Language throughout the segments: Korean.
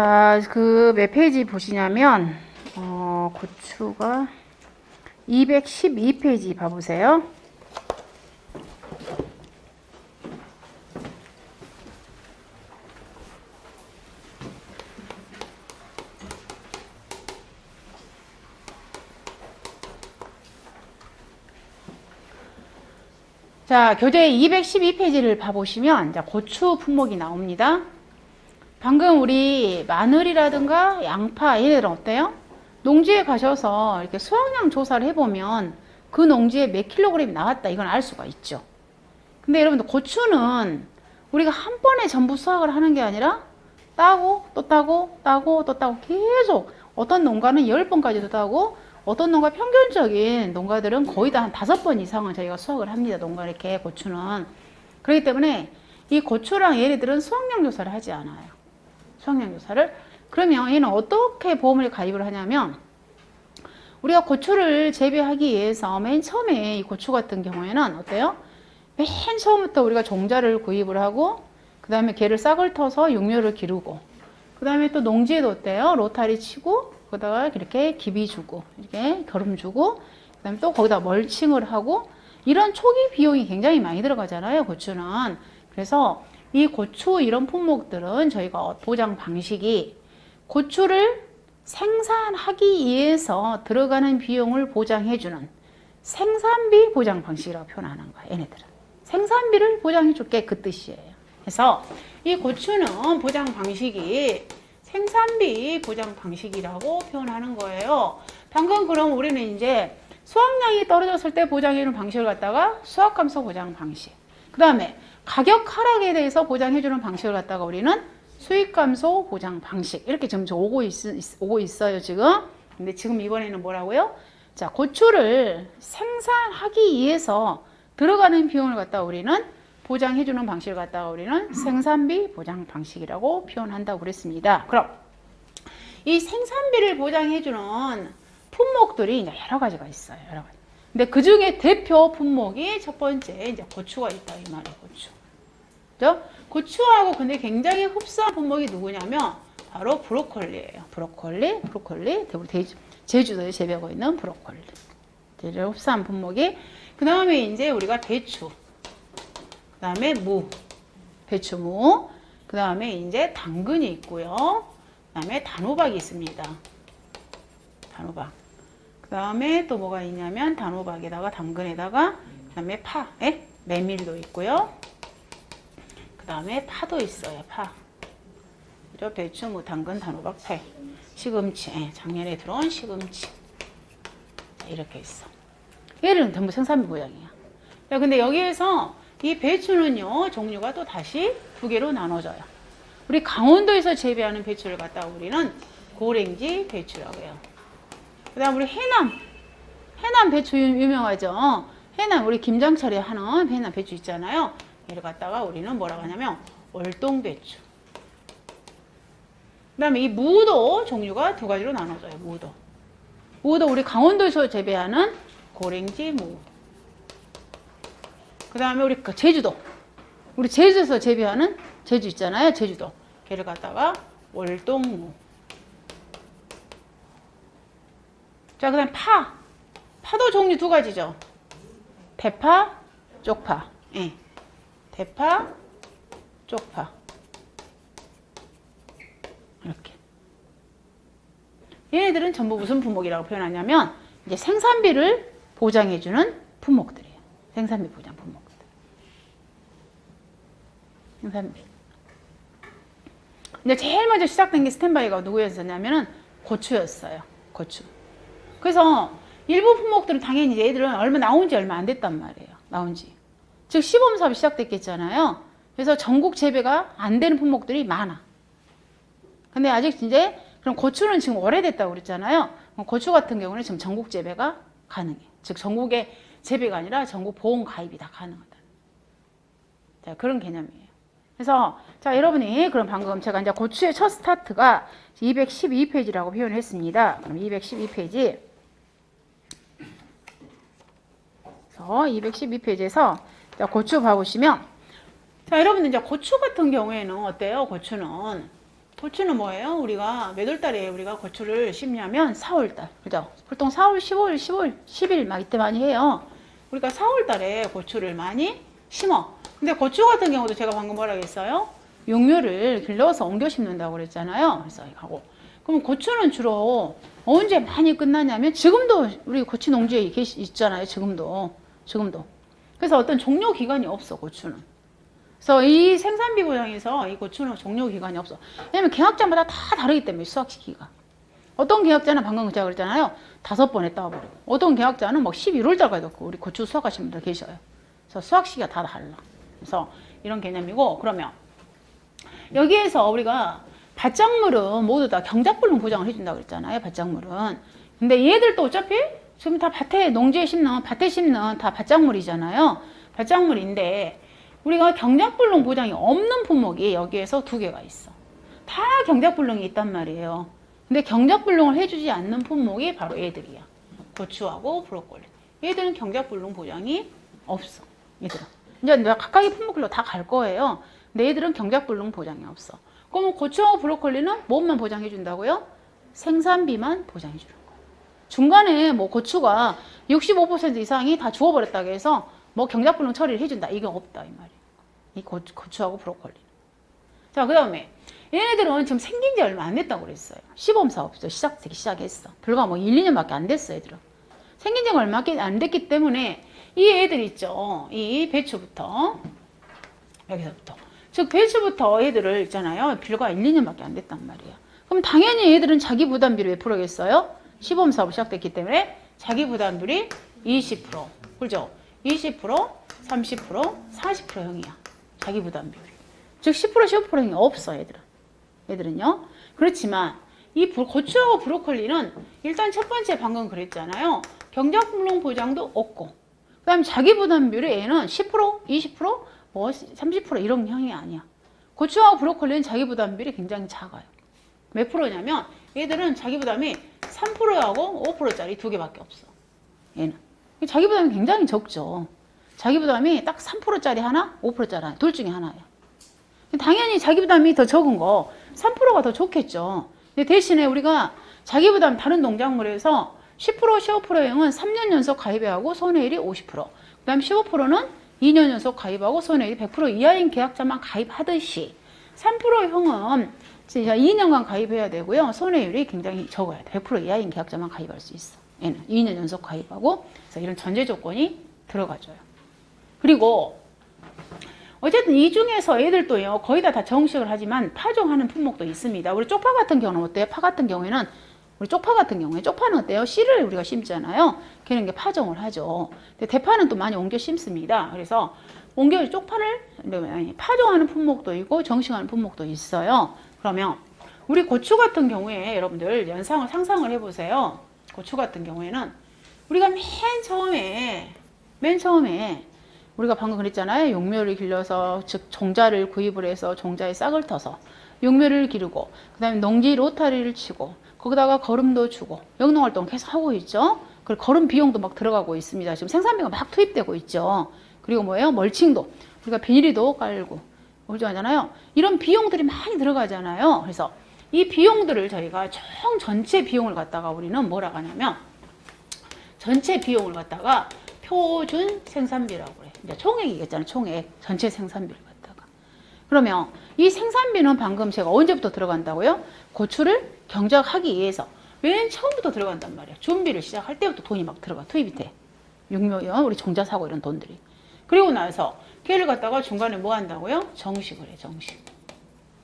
자, 그 몇 페이지 보시냐면 고추가 212페이지 봐보세요. 자, 교재 212페이지를 봐보시면 자, 고추 품목이 나옵니다. 방금 우리 마늘이라든가 양파 얘네들은 어때요? 농지에 가셔서 이렇게 수확량 조사를 해보면 그 농지에 몇 킬로그램이 나왔다 이건 알 수가 있죠. 근데 여러분들 고추는 우리가 한 번에 전부 수확을 하는 게 아니라 따고 또 따고 따고 또 따고 계속 어떤 농가는 10번까지도 따고 어떤 농가 평균적인 농가들은 거의 다 한 5번 이상은 저희가 수확을 합니다. 농가 이렇게 고추는. 그렇기 때문에 이 고추랑 얘네들은 수확량 조사를 하지 않아요. 수확량 조사를. 그러면 얘는 어떻게 보험을 가입을 하냐면 우리가 고추를 재배하기 위해서 맨 처음에 이 고추 같은 경우에는 어때요? 맨 처음부터 우리가 종자를 구입을 하고 그 다음에 걔를 싹을 터서 육묘를 기르고 그 다음에 또 농지에도 어때요? 로타리 치고 거기다가 이렇게 기비 주고 이렇게 거름 주고 그 다음에 또 거기다 멀칭을 하고 이런 초기 비용이 굉장히 많이 들어가잖아요. 고추는. 그래서 이 고추 이런 품목들은 저희가 보장 방식이 고추를 생산하기 위해서 들어가는 비용을 보장해주는 생산비 보장 방식이라고 표현하는 거야. 얘네들은. 생산비를 보장해줄게 그 뜻이에요. 그래서 이 고추는 보장 방식이 생산비 보장 방식이라고 표현하는 거예요. 방금 그럼 우리는 이제 수확량이 떨어졌을 때 보장해주는 방식을 갖다가 수확감소 보장 방식. 그 다음에 가격 하락에 대해서 보장해주는 방식을 갖다가 우리는 수익감소 보장 방식. 이렇게 지금 오고 있어요, 지금. 근데 지금 이번에는 뭐라고요? 자, 고추를 생산하기 위해서 들어가는 비용을 갖다가 우리는 보장해주는 방식을 갖다가 우리는 생산비 보장 방식이라고 표현한다고 그랬습니다. 그럼 이 생산비를 보장해주는 품목들이 이제 여러 가지가 있어요. 여러 가지. 근데 그 중에 대표 품목이 첫 번째 이제 고추가 있다 이 말이에요. 고추. 그죠? 고추하고 근데 굉장히 흡사한 품목이 누구냐면 바로 브로콜리예요. 브로콜리. 제주도에 재배하고 있는 브로콜리. 제일 흡사한 품목이. 그 다음에 이제 우리가 배추. 그 다음에 무. 배추, 무. 그 다음에 이제 당근이 있고요. 그 다음에 단호박이 있습니다. 단호박. 그 다음에 또 뭐가 있냐면 단호박에다가 당근에다가 그 다음에 파, 메밀도 있고요. 그 다음에 파도 있어요. 파. 그죠? 배추, 무, 당근, 단호박, 파. 시금치. 작년에 들어온 시금치. 이렇게 있어. 얘는 전부 생산비 보장이야. 근데 여기에서 이 배추는요, 종류가 또 다시 두 개로 나눠져요. 우리 강원도에서 재배하는 배추를 갖다가 우리는 고랭지 배추라고 해요. 그 다음 우리 해남 배추 유명하죠. 해남 우리 김장철에 하는 해남 배추 있잖아요. 얘를 갖다가 우리는 뭐라고 하냐면 월동배추. 그 다음에 이 무도 종류가 두 가지로 나눠져요. 무도 우리 강원도에서 재배하는 고랭지 무. 그 다음에 우리 우리 제주에서 재배하는 제주 있잖아요. 제주도. 걔를 갖다가 월동무. 자, 그 다음 파도 종류 두 가지죠. 대파, 쪽파. 예. 대파, 쪽파. 이렇게. 얘네들은 전부 무슨 품목이라고 표현하냐면, 이제 생산비를 보장해주는 품목들이에요. 생산비 보장 품목들. 생산비. 근데 제일 먼저 시작된 게 스탠바이가 누구였었냐면은 고추였어요. 고추. 그래서 일부 품목들은 당연히 얘들은 나온 지 얼마 안 됐단 말이에요. 나온 지. 즉 시범 사업이 시작됐겠잖아요. 그래서 전국 재배가 안 되는 품목들이 많아. 근데 아직 이제 그럼 고추는 지금 오래됐다고 그랬잖아요. 고추 같은 경우는 지금 전국 재배가 가능해. 즉 전국의 재배가 아니라 전국 보험 가입이 다 가능하다. 자, 그런 개념이에요. 그래서 자, 여러분이 그럼 방금 제가 이제 고추의 첫 스타트가 212페이지라고 표현했습니다. 그럼 212페이지. 그래서 212페이지에서 자, 고추 봐보시면 자, 여러분들 이제 고추 같은 경우에는 어때요? 고추는 고추는 뭐예요? 우리가 몇 월 달에 우리가 고추를 심냐면 4월 달. 그죠? 보통 4월, 10월, 10월, 10일 막 이때 많이 해요. 우리가 4월 달에 고추를 많이 심어. 근데 고추 같은 경우도 제가 방금 뭐라 했어요? 육묘를 길러서 옮겨 심는다고 그랬잖아요. 그래서 하고. 그럼 고추는 주로 언제 많이 끝나냐면 지금도 우리 고추 농지에 있잖아요. 지금도. 그래서 어떤 종료 기간이 없어, 고추는. 그래서 이 생산비 보장에서 이 고추는 종료 기간이 없어. 왜냐면 계약자마다 다 다르기 때문에 수확 시기가. 어떤 계약자는 방금 제가 그랬잖아요. 5번에 따버리고. 어떤 계약자는 뭐 11월 달까지도 우리 고추 수확하시는 분들 계셔요. 그래서 수확 시기가 다 달라. 그래서 이런 개념이고, 그러면 여기에서 우리가 밭작물은 모두 다 경작불능 보장을 해준다고 그랬잖아요. 밭작물은. 근데 얘들도 어차피 지금 다 밭에 농지에 심는 다 밭작물이잖아요. 밭작물인데 우리가 경작불능 보장이 없는 품목이 여기에서 2개가 있어. 다 경작불능이 있단 말이에요. 근데 경작불능을 해주지 않는 품목이 바로 얘들이야. 고추하고 브로콜리. 얘들은 경작불능 보장이 없어. 얘들은. 이제 내가 각각의 품목별로 다 갈 거예요. 근데 얘들은 경작불능 보장이 없어. 그럼 고추하고 브로콜리는 뭐만 보장해 준다고요? 생산비만 보장해 주는 거야. 중간에 뭐 고추가 65% 이상이 다 죽어버렸다고 해서 뭐 경작불능 처리를 해준다. 이게 없다 이 말이에요. 이 고추하고 브로콜리는. 자, 그 다음에 얘네들은 지금 생긴 지 얼마 안 됐다고 그랬어요. 시범사업부터 시작했어. 불과 뭐 1, 2년밖에 안 됐어 얘들은. 생긴 지가 얼마 안 됐기 때문에 이 애들 있죠. 이 배추부터 여기서부터 즉 배추부터 얘들을 있잖아요. 불과 1, 2년밖에 안 됐단 말이야. 그럼 당연히 얘들은 자기 부담비를 몇 프로겠어요? 시범사업 시작됐기 때문에 자기 부담률이 20%. 그죠? 20%, 30%, 40%형이야. 자기 부담률이. 즉 10%, 15%형이 없어 얘들은요. 그렇지만 이 고추하고 브로콜리는 일단 첫 번째 방금 그랬잖아요. 경작불능 보장도 없고 그 다음에 자기 부담률이 얘는 10%, 20%, 뭐 30% 이런 형이 아니야. 고추하고 브로콜리는 자기 부담률이 굉장히 작아요. 몇 프로냐면 얘들은 자기 부담이 3%하고 5%짜리 2개밖에 없어. 얘는. 자기 부담이 굉장히 적죠. 자기 부담이 딱 3%짜리 하나, 5%짜리 하나, 둘 중에 하나야. 당연히 자기 부담이 더 적은 거 3%가 더 좋겠죠. 근데 대신에 우리가 자기 부담 다른 농작물에서 10%, 15%형은 3년 연속 가입해야 하고 손해율이 50%. 그 다음 15%는 2년 연속 가입하고 손해율이 100% 이하인 계약자만 가입하듯이 3%형은 진짜 2년간 가입해야 되고요. 손해율이 굉장히 적어야 돼. 100% 이하인 계약자만 가입할 수 있어. 얘는 2년 연속 가입하고 그래서 이런 전제 조건이 들어가줘요. 그리고 어쨌든 이 중에서 얘들도요 거의 다 정식을 하지만 파종하는 품목도 있습니다. 우리 쪽파 같은 경우는 어때요? 쪽파 같은 경우에 쪽파는 어때요? 씨를 우리가 심잖아요. 걔는 게 파종을 하죠. 근데 대파는 또 많이 옮겨 심습니다. 그래서 쪽파를 파종하는 품목도 있고 정식하는 품목도 있어요. 그러면 우리 고추 같은 경우에 여러분들 상상을 해보세요. 고추 같은 경우에는 우리가 맨 처음에 우리가 방금 그랬잖아요. 용묘를 길러서 즉 종자를 구입을 해서 종자에 싹을 터서 용묘를 기르고 그 다음에 농지 로타리를 치고 거기다가 거름도 주고 영농활동 계속 하고 있죠. 그리고 거름 비용도 막 들어가고 있습니다. 지금 생산비가 막 투입되고 있죠. 그리고 뭐예요? 멀칭도 우리가 비닐이도 깔고 하잖아요. 이런 비용들이 많이 들어가잖아요. 그래서 이 비용들을 저희가 전체 비용을 갖다가 우리는 뭐라고 하냐면 전체 비용을 갖다가 표준 생산비라고 그래. 이제 총액이겠잖아요. 총액. 전체 생산비를 갖다가. 그러면 이 생산비는 방금 제가 언제부터 들어간다고요? 고추를 경작하기 위해서 맨 처음부터 들어간단 말이야. 준비를 시작할 때부터 돈이 막 들어가. 투입이 돼. 육묘연, 우리 종자 사고 이런 돈들이. 그리고 나서 걔를 갖다가 중간에 뭐 한다고요? 정식을 해. 정식.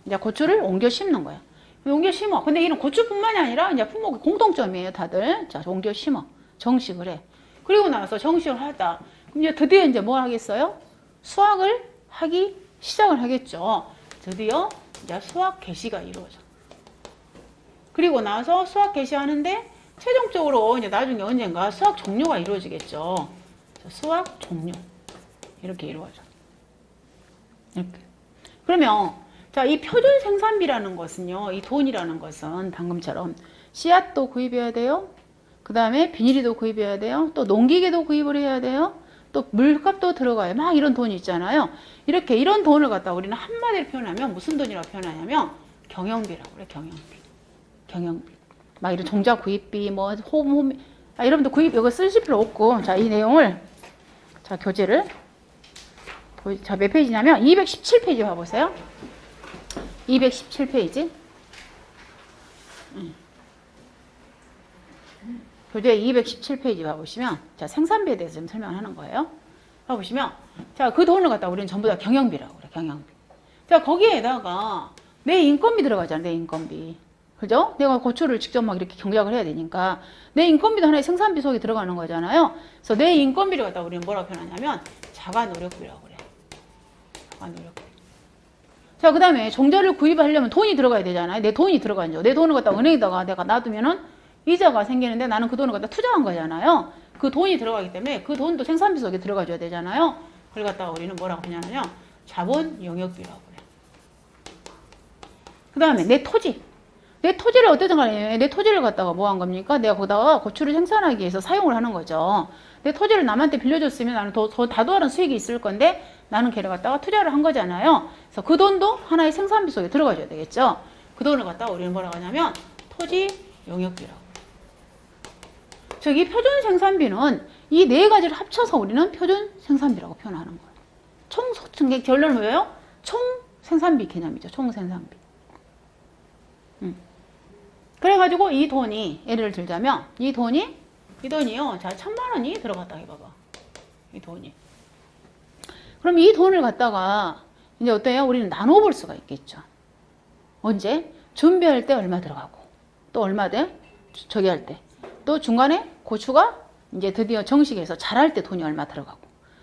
이제 고추를 옮겨 심는 거야. 옮겨 심어. 근데 이런 고추뿐만이 아니라 이제 품목의 공통점이에요. 다들. 자, 옮겨 심어. 정식을 해. 그리고 나서 정식을 하다. 그럼 이제 드디어 이제 뭐 하겠어요? 수확을 하기 시작을 하겠죠. 드디어 이제 수확 개시가 이루어져. 그리고 나서 수확 개시하는데 최종적으로 이제 나중에 언젠가 수확 종료가 이루어지겠죠. 수확 종료. 이렇게 이루어져. 이렇게. 그러면 자, 이 표준 생산비라는 것은요. 이 돈이라는 것은 방금처럼 씨앗도 구입해야 돼요. 그 다음에 비닐이도 구입해야 돼요. 또 농기계도 구입을 해야 돼요. 또 물값도 들어가요. 막 이런 돈이 있잖아요. 이런 돈을 갖다 우리는 한마디로 표현하면 무슨 돈이라고 표현하냐면 경영비라고 그래. 경영비. 막 이런 종자 구입비, 뭐 홈, 여러분들 구입 이거 쓰실 필요 없고, 자, 이 내용을, 자, 교재를, 자, 몇 페이지냐면 217페이지 봐보세요. 217페이지. 교재 217페이지 봐보시면, 자, 생산비에 대해서 좀 설명하는 거예요. 봐보시면, 자, 그 돈을 갖다 우리는 전부 다 경영비라고 그래. 경영비. 자, 거기에다가 내 인건비 들어가잖아. 내 인건비. 그죠? 내가 고추를 직접 막 이렇게 경작을 해야 되니까 내 인건비도 하나의 생산비 속에 들어가는 거잖아요. 그래서 내 인건비를 갖다 우리는 뭐라고 표현하냐면 자가노력비라고 그래. 자가노력비. 자, 그 다음에 종자를 구입하려면 돈이 들어가야 되잖아요. 내 돈이 들어가죠. 내 돈을 갖다 은행에다가 내가 놔두면은 이자가 생기는데 나는 그 돈을 갖다 투자한 거잖아요. 그 돈이 들어가기 때문에 그 돈도 생산비 속에 들어가줘야 되잖아요. 그걸 갖다가 우리는 뭐라고 표현하냐면 자본 영역비라고 그래. 그 다음에 내 토지. 내 토지를 어쨌든 간에 내 토지를 갖다가 뭐 한 겁니까? 내가 거기다가 고추를 생산하기 위해서 사용을 하는 거죠. 내 토지를 남한테 빌려줬으면 나는 더 다도하는 수익이 있을 건데 나는 걔를 갖다가 투자를 한 거잖아요. 그래서 그 돈도 하나의 생산비 속에 들어가줘야 되겠죠. 그 돈을 갖다가 우리는 뭐라고 하냐면 토지 영역비라고. 즉, 이 표준 생산비는 이 네 가지를 합쳐서 우리는 표준 생산비라고 표현하는 거예요. 총 결론은 뭐예요? 총 생산비 개념이죠. 총 생산비. 그래가지고 이 돈이, 예를 들자면, 이 돈이요. 자, 1,000만 원이 들어갔다 해봐봐. 이 돈이. 그럼 이 돈을 갖다가, 이제 어때요? 우리는 나눠볼 수가 있겠죠. 언제? 준비할 때 얼마 들어가고, 또 얼마 돼? 저기 할 때. 또 중간에 고추가 이제 드디어 정식해서 자랄 때 돈이 얼마 들어가고,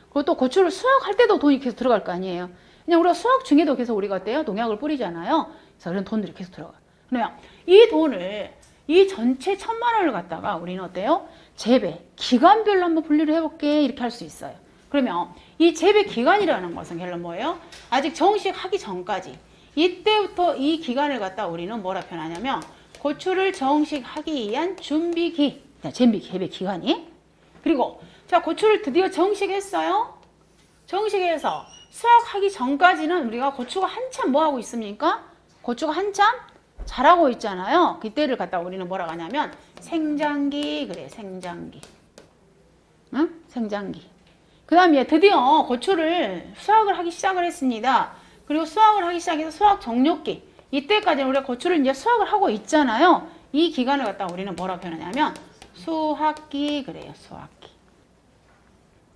그리고 또 고추를 수확할 때도 돈이 계속 들어갈 거 아니에요. 그냥 우리가 수확 중에도 계속 우리가 어때요? 농약을 뿌리잖아요. 그래서 그런 돈들이 계속 들어가. 그러면 이 돈을, 이 전체 1,000만 원을 갖다가 우리는 어때요? 재배, 기간별로 한번 분류를 해볼게. 이렇게 할 수 있어요. 그러면 이 재배 기간이라는 것은 결론 뭐예요? 아직 정식하기 전까지. 이때부터 이 기간을 갖다 우리는 뭐라 표현하냐면 고추를 정식하기 위한 준비기. 재배 기간이. 그리고 자, 고추를 드디어 정식했어요. 정식해서 수확하기 전까지는 우리가 고추가 한참 뭐 하고 있습니까? 고추가 한참 자라고 있잖아요. 그때를 갖다 우리는 뭐라고 하냐면 생장기. 그래, 생장기. 응? 생장기. 그 다음에 드디어 고추를 수확을 하기 시작을 했습니다. 그리고 수확을 하기 시작해서 수확 종료기. 이때까지는 우리가 고추를 이제 수확을 하고 있잖아요. 이 기간을 갖다 우리는 뭐라고 표현하냐면 수확기. 그래요, 수확기.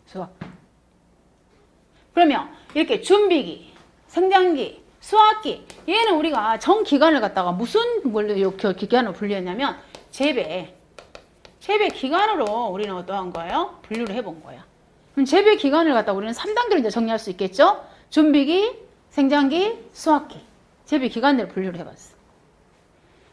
수확. 그러면 이렇게 준비기, 생장기, 수확기. 얘는 우리가 정 기간을 갖다가 무슨 걸로 기간으로 분류했냐면 재배 기간으로 우리는 어떠한 거예요? 분류를 해본 거야. 그럼 재배 기간을 갖다 우리는 3단계로 이제 정리할 수 있겠죠? 준비기, 생장기, 수확기. 재배 기간대로 분류를 해봤어.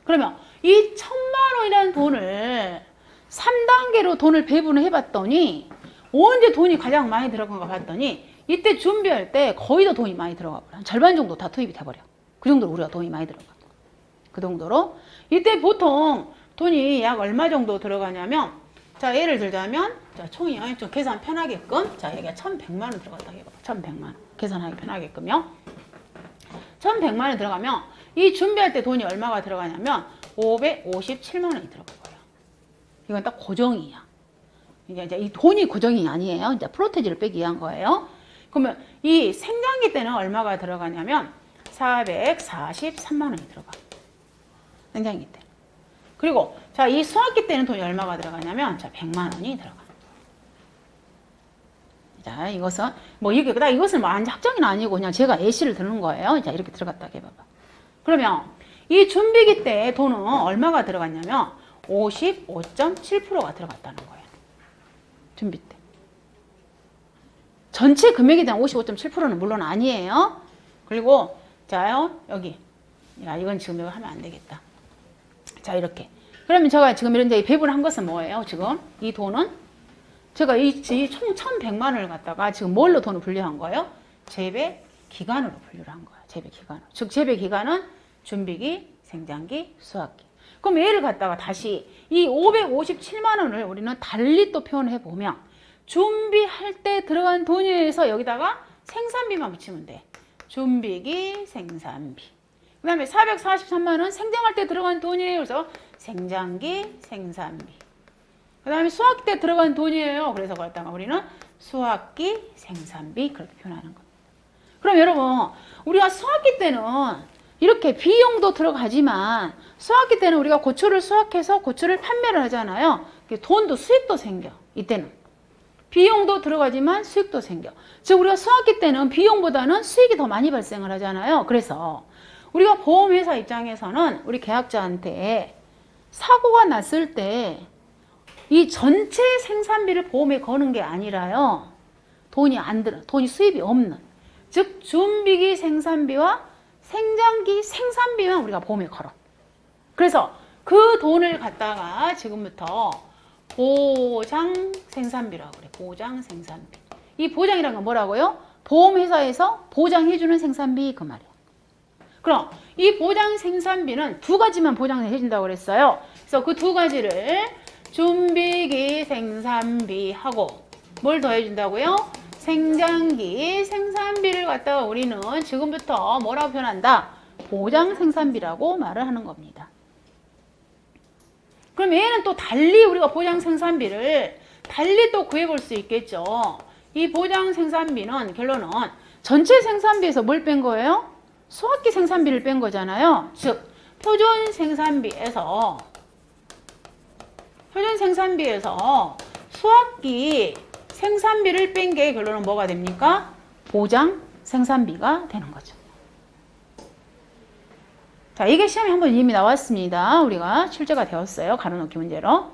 그러면 이 1,000만 원이라는 돈을 3단계로 돈을 배분을 해봤더니 언제 돈이 가장 많이 들어간가 봤더니 이때 준비할 때 거의 다 돈이 많이 들어가 버려. 한 절반 정도 다 투입이 돼버려. 그 정도로 우리가 돈이 많이 들어가. 그 정도로. 이때 보통 돈이 약 얼마 정도 들어가냐면, 자, 예를 들자면, 자, 총이요. 좀 계산 편하게끔. 자, 여기가 1,100만 원 들어갔다 해봐. 1,100만 원. 계산하기 편하게끔요. 1,100만 원 들어가면, 이 준비할 때 돈이 얼마가 들어가냐면, 557만 원이 들어가고요. 이건 딱 고정이야. 이제 이 돈이 고정이 아니에요. 이제 프로테지를 빼기 위한 거예요. 그러면 이 생장기 때는 얼마가 들어가냐면 443만 원이 들어가. 생장기 때. 그리고 자, 이 수확기 때는 돈이 얼마가 들어가냐면 자, 100만 원이 들어가. 자, 이것은 뭐 이게 그다 이것은 뭐 확정은 아니고 그냥 제가 예시를 드는 거예요. 자, 이렇게 들어갔다 해 봐봐. 그러면 이 준비기 때 돈은 얼마가 들어갔냐면 55.7%가 들어갔다는 거예요. 준비 때. 전체 금액에 대한 55.7%는 물론 아니에요. 그리고 자요, 여기. 야, 이건 지금 이거 하면 안 되겠다. 자, 이렇게. 그러면 제가 지금 이런 데 배분한 것은 뭐예요? 지금 이 돈은 제가 이 총 1,100만 원을 갖다가 지금 뭘로 돈을 분류한 거예요? 재배 기간으로 분류를 한 거예요. 재배 기간으로. 즉 재배 기간은 준비기, 생장기, 수확기. 그럼 얘를 갖다가 다시 이 557만 원을 우리는 달리 또 표현해 보면 준비할 때 들어간 돈에서 여기다가 생산비만 붙이면 돼. 준비기, 생산비. 그 다음에 443만 원 생장할 때 들어간 돈이에요. 그래서 생장기 생산비. 그 다음에 수학기 때 들어간 돈이에요. 그래서 갖다가 우리는 수학기 생산비 그렇게 표현하는 겁니다. 그럼 여러분 우리가 수학기 때는 이렇게 비용도 들어가지만 수학기 때는 우리가 고추를 수확해서 고추를 판매를 하잖아요. 돈도 수익도 생겨. 이때는 비용도 들어가지만 수익도 생겨. 즉 우리가 수학기 때는 비용보다는 수익이 더 많이 발생을 하잖아요. 그래서 우리가 보험회사 입장에서는 우리 계약자한테 사고가 났을 때 이 전체 생산비를 보험에 거는 게 아니라요. 돈이 안 들어. 돈이 수입이 없는. 즉 준비기 생산비와 생장기 생산비만 우리가 보험에 걸어. 그래서 그 돈을 갖다가 지금부터 보장 생산비라고 그래. 보장 생산비. 이 보장이란 건 뭐라고요? 보험회사에서 보장해주는 생산비 그 말이야. 그럼 이 보장 생산비는 두 가지만 보장해준다고 그랬어요. 그래서 그 두 가지를 준비기 생산비하고 뭘 더해준다고요? 생장기 생산비를 갖다가 우리는 지금부터 뭐라고 표현한다? 보장 생산비라고 말을 하는 겁니다. 그럼 얘는 또 달리 우리가 보장 생산비를 달리 또 구해볼 수 있겠죠. 이 보장 생산비는 결론은 전체 생산비에서 뭘 뺀 거예요? 수학기 생산비를 뺀 거잖아요. 즉 표준 생산비에서 수학기 생산비를 뺀 게 결론은 뭐가 됩니까? 보장 생산비가 되는 거죠. 자, 이게 시험에 한번 이미 나왔습니다. 우리가 출제가 되었어요. 가로놓기 문제로.